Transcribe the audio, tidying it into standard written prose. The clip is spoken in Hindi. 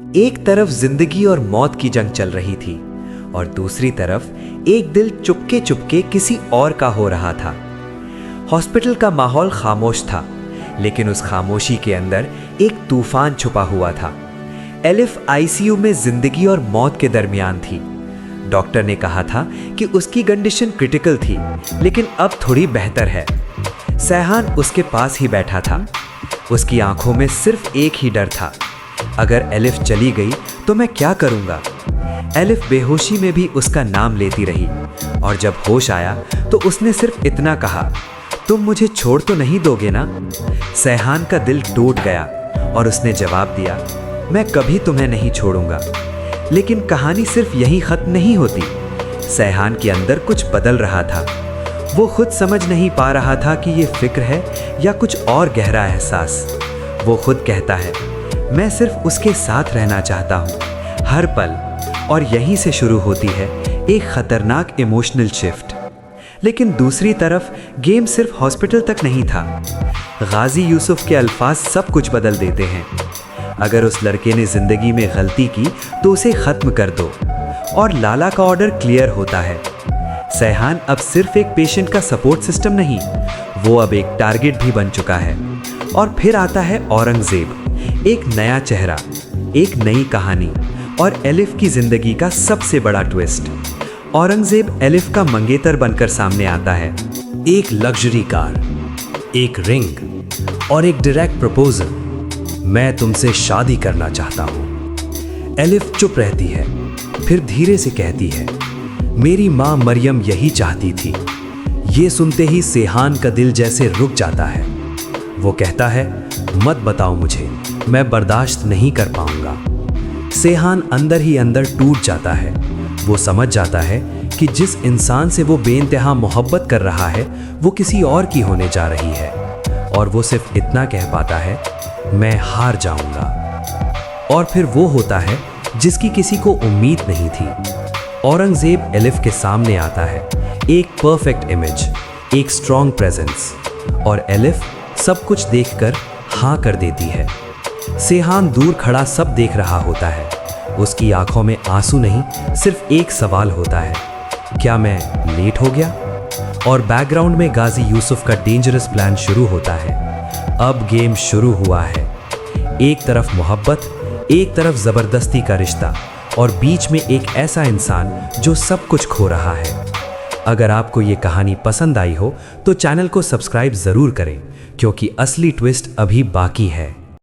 एक तरफ जिंदगी और मौत की जंग चल रही थी और दूसरी तरफ एक दिल चुपके चुपके किसी और का हो रहा था। हॉस्पिटल का माहौल खामोश था, लेकिन उस खामोशी के अंदर एक तूफान छुपा हुआ था। एलिफ आईसीयू में जिंदगी और मौत के दरमियान थी। डॉक्टर ने कहा था कि उसकी कंडीशन क्रिटिकल थी, लेकिन अब थोड़ी बेहतर है। सैहान उसके पास ही बैठा था। उसकी आंखों में सिर्फ एक ही डर था, अगर एलिफ चली गई तो मैं क्या करूंगा। एलिफ बेहोशी में भी उसका नाम लेती रही और जब होश आया तो उसने सिर्फ इतना कहा, तुम मुझे छोड़ तो नहीं दोगे ना। सैहान का दिल टूट गया और उसने जवाब दिया, मैं कभी तुम्हें नहीं छोड़ूंगा। लेकिन कहानी सिर्फ यहीं खत्म नहीं होती। सैहान के अंदर कुछ बदल रहा था। वो खुद समझ नहीं पा रहा था कि ये फिक्र है या कुछ और गहरा एहसास। वो खुद कहता है, मैं सिर्फ उसके साथ रहना चाहता हूँ हर पल। और यहीं से शुरू होती है एक खतरनाक इमोशनल शिफ्ट। लेकिन दूसरी तरफ गेम सिर्फ हॉस्पिटल तक नहीं था। गाजी यूसुफ के अल्फाज सब कुछ बदल देते हैं। अगर उस लड़के ने जिंदगी में गलती की तो उसे खत्म कर दो। और लाला का ऑर्डर क्लियर होता है। सैहान अब सिर्फ एक पेशेंट का सपोर्ट सिस्टम नहीं, वो अब एक टारगेट भी बन चुका है। और फिर आता है औरंगजेब, एक नया चेहरा, एक नई कहानी और एलिफ की जिंदगी का सबसे बड़ा ट्विस्ट। औरंगजेब एलिफ का मंगेतर बनकर सामने आता है। एक लग्जरी कार, एक रिंग और एक डायरेक्ट प्रपोजल। मैं तुमसे शादी करना चाहता हूँ। एलिफ चुप रहती है, फिर धीरे से कहती है, मेरी माँ मरियम यही चाहती थी। ये सुनते ही सैहान का दिल जैसे रुक जाता है। वो कहता है, मत बताओ मुझे, मैं बर्दाश्त नहीं कर पाऊंगा। सैहान अंदर ही अंदर टूट जाता है। वो समझ जाता है कि जिस इंसान से वो बेइंतहा मोहब्बत कर रहा है वो किसी और की होने जा रही है। और वो सिर्फ इतना कह पाता है, मैं हार जाऊंगा। और फिर वो होता है जिसकी किसी को उम्मीद नहीं थी। औरंगजेब एलिफ के सामने आता है, एक परफेक्ट इमेज, एक स्ट्रॉन्ग प्रेजेंस। और एलिफ सब कुछ देखकर हाँ कर देती है। सैहान दूर खड़ा सब देख रहा होता है। उसकी आंखों में आंसू नहीं, सिर्फ एक सवाल होता है, क्या मैं लेट हो गया? और बैकग्राउंड में गाजी यूसुफ का डेंजरस प्लान शुरू होता है। अब गेम शुरू हुआ है। एक तरफ मोहब्बत, एक तरफ जबरदस्ती का रिश्ता और बीच में एक ऐसा इंसान जो सब कुछ खो रहा है। अगर आपको ये कहानी पसंद आई हो तो चैनल को सब्सक्राइब जरूर करें, क्योंकि असली ट्विस्ट अभी बाकी है।